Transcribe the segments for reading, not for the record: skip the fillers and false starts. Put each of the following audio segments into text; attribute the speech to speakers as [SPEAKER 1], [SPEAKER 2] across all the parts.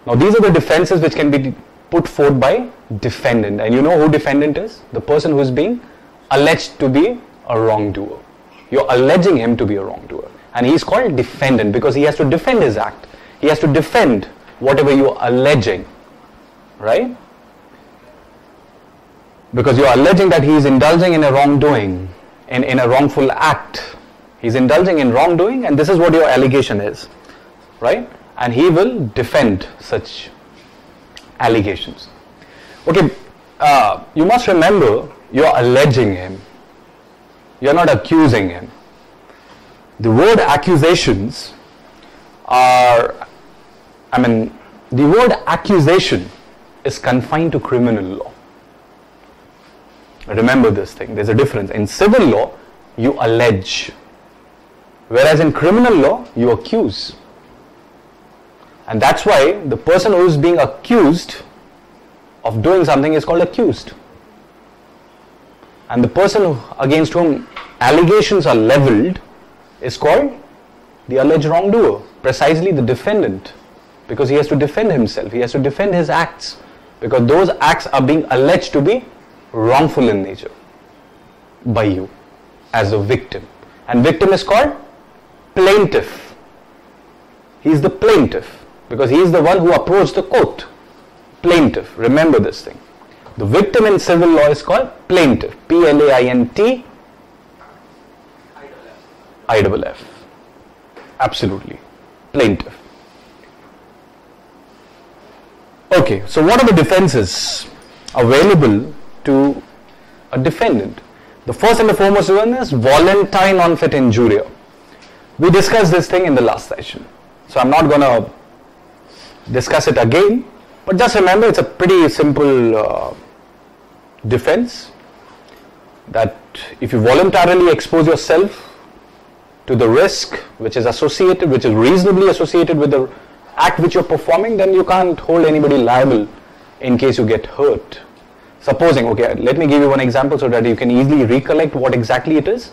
[SPEAKER 1] Now these are the defenses which can be put forth by defendant. And you know who defendant is? The person who is being alleged to be a wrongdoer. You're alleging him to be a wrongdoer. And he is called defendant because he has to defend his act. He has to defend whatever you're alleging. Right? Because you're alleging that he is indulging in a wrongdoing, in a wrongful act. He's indulging in wrongdoing, and this is what your allegation is. Right? And he will defend such allegations. Okay, you must remember, you're alleging him. You're not accusing him. The word accusations are, the word accusation is confined to criminal law. Remember this thing, there's a difference. In civil law, you allege. Whereas in criminal law, you accuse. And that's why the person who is being accused of doing something is called accused. And the person against whom allegations are leveled is called the alleged wrongdoer, precisely the defendant, because he has to defend himself, he has to defend his acts, because those acts are being alleged to be wrongful in nature by you as a victim. And victim is called plaintiff. He is the plaintiff because he is the one who approached the court. Plaintiff, remember this thing. The victim in civil law is called plaintiff. P-L-A-I-N-T I-double-F. Absolutely. Plaintiff. Okay, so what are the defenses available to a defendant? The first and the foremost one is voluntary non-fit injuria. We discussed this thing in the last session, so I'm not going to discuss it again, but just remember it's a pretty simple defense, that if you voluntarily expose yourself to the risk which is associated, which is reasonably associated with the act which you're performing, then you can't hold anybody liable in case you get hurt. Supposing, okay, let me give you one example so that you can easily recollect what exactly it is.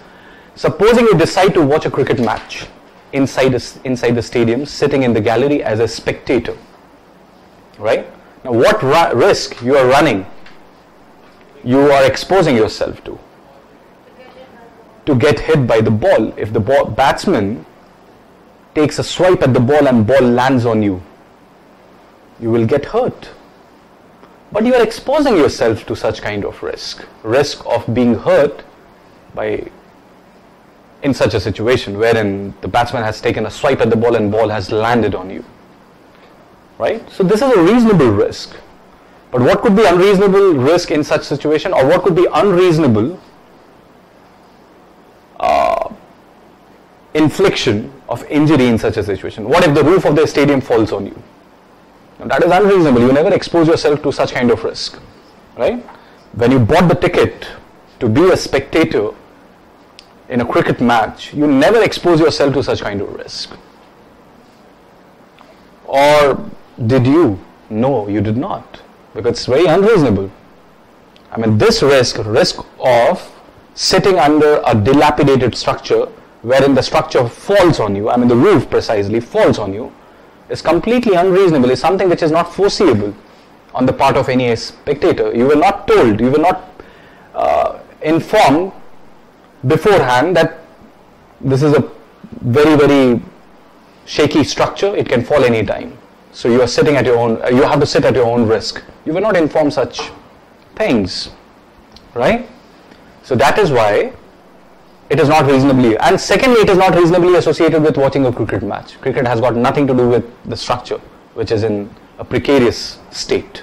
[SPEAKER 1] Supposing you decide to watch a cricket match inside the stadium, sitting in the gallery as a spectator, right? Now what risk you are running, you are exposing yourself to get hit by the ball. If the batsman takes a swipe at the ball and ball lands on you, you will get hurt. But you are exposing yourself to such kind of risk of being hurt in such a situation wherein the batsman has taken a swipe at the ball and ball has landed on you, right? So this is a reasonable risk. But what could be unreasonable risk in such situation, or what could be unreasonable infliction of injury in such a situation? What if the roof of the stadium falls on you? Now, that is unreasonable. You never expose yourself to such kind of risk, right? When you bought the ticket to be a spectator in a cricket match, you never expose yourself to such kind of risk. Or did you? No, you did not, because it's very unreasonable. This risk of sitting under a dilapidated structure wherein the structure falls on you, the roof precisely falls on you, is completely unreasonable. It's something which is not foreseeable on the part of any spectator. You were not told, you were not informed beforehand that this is a very, very shaky structure, it can fall any time. So you are sitting at your own, you have to sit at your own risk. You were not informed such things, right? So that is why it is not reasonably, and secondly, it is not reasonably associated with watching a cricket match. Cricket has got nothing to do with the structure, which is in a precarious state,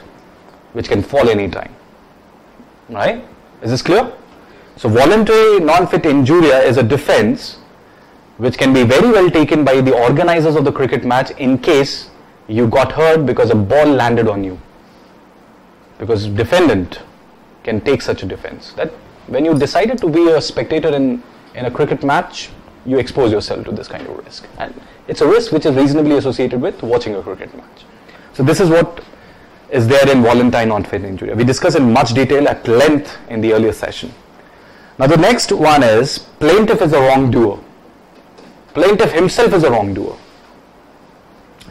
[SPEAKER 1] which can fall any time, right? Is this clear? So voluntary non-fit injuria is a defense which can be very well taken by the organizers of the cricket match in case you got hurt because a ball landed on you. Because defendant can take such a defense. That when you decided to be a spectator in a cricket match, you expose yourself to this kind of risk. And it's a risk which is reasonably associated with watching a cricket match. So this is what is there in voluntary non-fit injuria. We discussed in much detail at length in the earlier session. Now the next one is plaintiff is a wrongdoer. Plaintiff himself is a wrongdoer.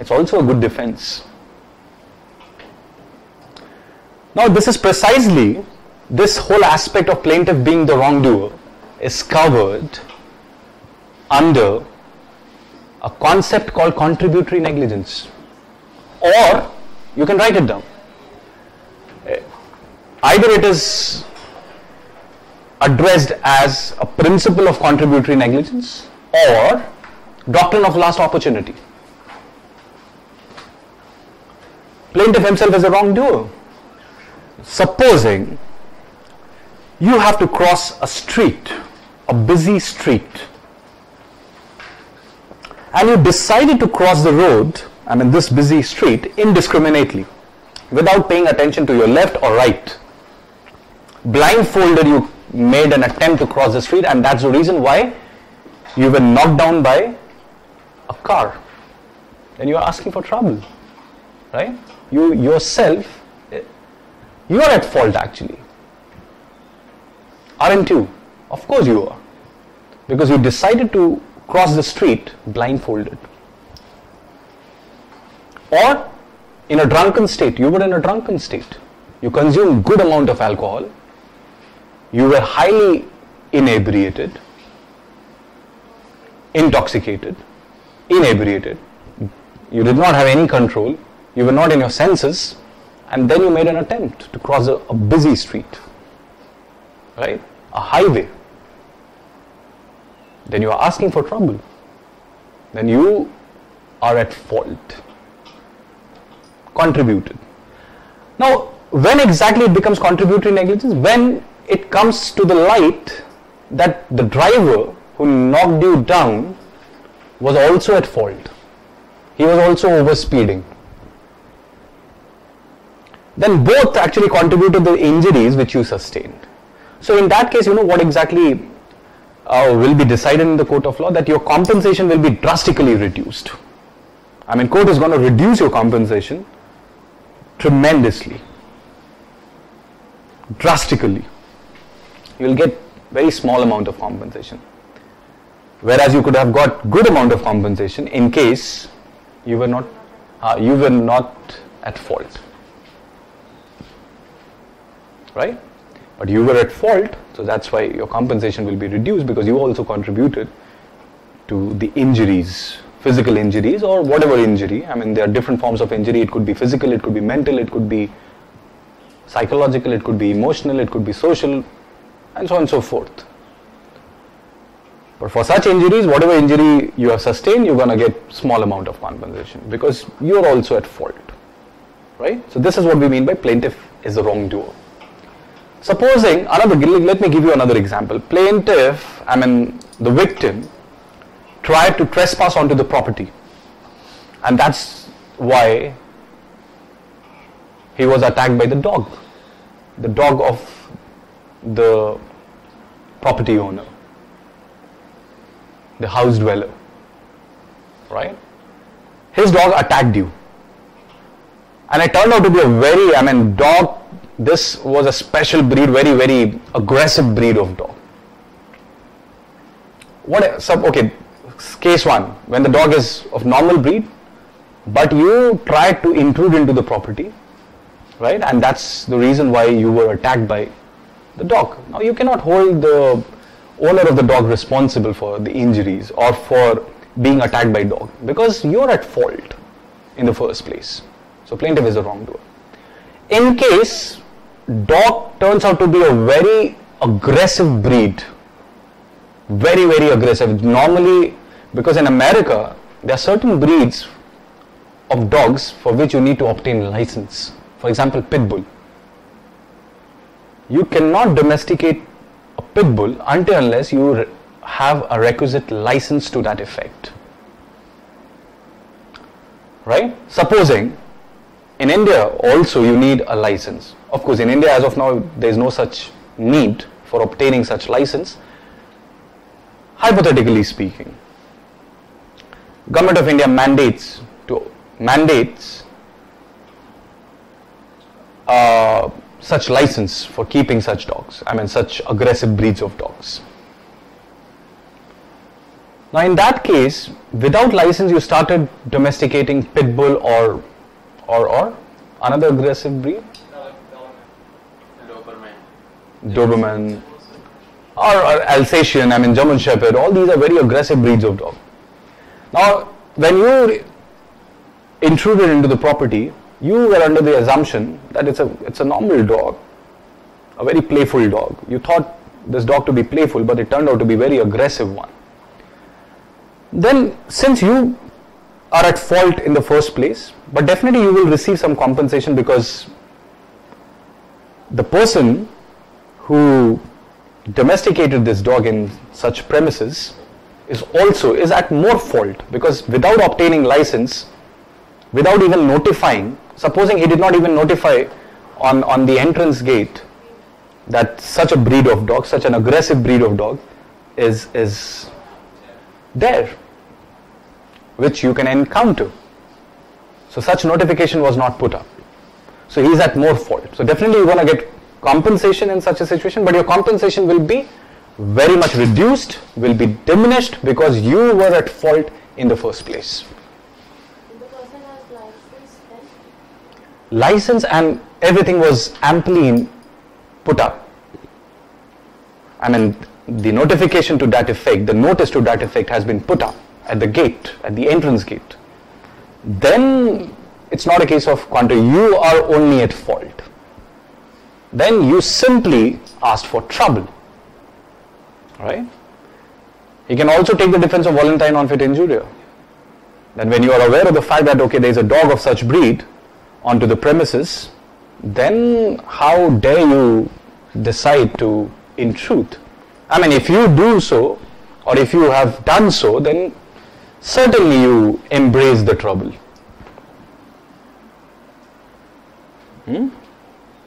[SPEAKER 1] It's also a good defense. Now this is precisely, this whole aspect of plaintiff being the wrongdoer is covered under a concept called contributory negligence, or you can write it down. Either it is addressed as a principle of contributory negligence or doctrine of last opportunity. Plaintiff himself is a wrongdoer. Supposing you have to cross a street, a busy street, and you decided to cross the road, this busy street, indiscriminately, without paying attention to your left or right. Blindfolded, you made an attempt to cross the street, and that's the reason why you were knocked down by a car. Then you are asking for trouble, right? You yourself, you are at fault actually. Aren't you? Of course you are. Because you decided to cross the street blindfolded. Or in a drunken state. You were in a drunken state. You consumed good amount of alcohol. You were highly inebriated, intoxicated, inebriated. You did not have any control. You were not in your senses. And then you made an attempt to cross a busy street, right? A highway. Then you are asking for trouble. Then you are at fault. Contributed. Now, when exactly it becomes contributory negligence? When it comes to the light that the driver who knocked you down was also at fault. He was also over speeding. Then both actually contribute to the injuries which you sustained. So in that case, what exactly will be decided in the court of law? That your compensation will be drastically reduced. Court is going to reduce your compensation tremendously, drastically. You will get very small amount of compensation, whereas you could have got good amount of compensation in case you were not at fault, right? But you were at fault, so that's why your compensation will be reduced, because you also contributed to the injuries, physical injuries or whatever injury. There are different forms of injury. It could be physical, it could be mental, it could be psychological, it could be emotional, it could be social, and so on and so forth. But for such injuries, whatever injury you have sustained, you're going to get small amount of compensation because you're also at fault, right? So this is what we mean by plaintiff is the wrongdoer. Supposing, let me give you another example. Plaintiff, the victim, tried to trespass onto the property, and that's why he was attacked by the dog of the property owner, the house dweller, right? His dog attacked you, and it turned out to be a very, dog. This was a special breed, very, very aggressive breed of dog. Case one, when the dog is of normal breed, but you tried to intrude into the property, right? And that's the reason why you were attacked by the dog. Now you cannot hold the owner of the dog responsible for the injuries or for being attacked by dog, because you're at fault in the first place. So plaintiff is the wrongdoer. In case dog turns out to be a very aggressive breed, very, very aggressive. Normally, because in America, there are certain breeds of dogs for which you need to obtain license. For example, pit bull. You cannot domesticate a pit bull until unless you have a requisite license to that effect. Right? Supposing in India also you need a license. Of course, in India as of now there is no such need for obtaining such license. Hypothetically speaking, Government of India mandates such license for keeping such dogs, such aggressive breeds of dogs. Now in that case, without license you started domesticating pit bull or another aggressive breed? Doberman, or Alsatian, I mean German Shepherd, all these are very aggressive breeds of dog. Now, when you intruded into the property, you were under the assumption that it's a normal dog, a very playful dog. You thought this dog to be playful, but it turned out to be a very aggressive one. Then, since you are at fault in the first place, but definitely you will receive some compensation, because the person who domesticated this dog in such premises is at more fault, because without obtaining license, without even notifying, supposing he did not even notify on the entrance gate that such a breed of dog, such an aggressive breed of dog is there, which you can encounter. So such notification was not put up. So he is at more fault. So definitely you are going to get compensation in such a situation, but your compensation will be very much reduced, will be diminished, because you were at fault in the first place.
[SPEAKER 2] The person has license then?
[SPEAKER 1] License and everything was amply put up. I mean, the notification to that effect, the notice to that effect has been put up at the gate, at the entrance gate. Then it's not a case of quanta, you are only at fault. Then you simply asked for trouble. Right? He can also take the defense of voluntary non-fit injuria. Then when you are aware of the fact that, okay, there is a dog of such breed onto the premises, then how dare you decide to intrude? I mean, if you do so, or if you have done so, then certainly you embrace the trouble.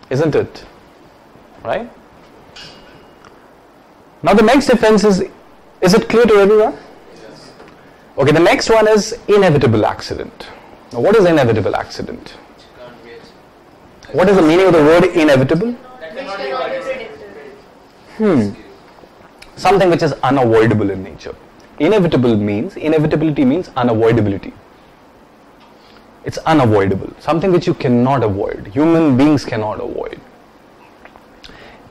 [SPEAKER 1] Isn't it? Right? Now the next defense is it clear to everyone?
[SPEAKER 3] Yes.
[SPEAKER 1] Okay, the next one is inevitable accident. Now what is inevitable accident? What is the meaning of the word inevitable?
[SPEAKER 3] That cannot be predicted.
[SPEAKER 1] Something which is unavoidable in nature. Inevitability means unavoidability. It's unavoidable. Something which you cannot avoid. Human beings cannot avoid.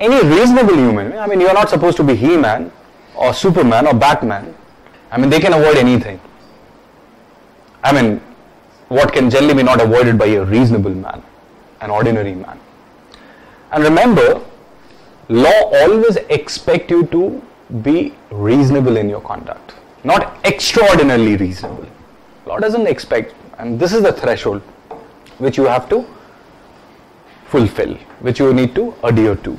[SPEAKER 1] Any reasonable human, I mean, you are not supposed to be He-Man or Superman or Batman. I mean, they can avoid anything. I mean, what can generally be not avoided by a reasonable man, an ordinary man. And remember, law always expects you to be reasonable in your conduct, not extraordinarily reasonable. Law doesn't expect, and this is the threshold which you have to fulfill, which you need to adhere to.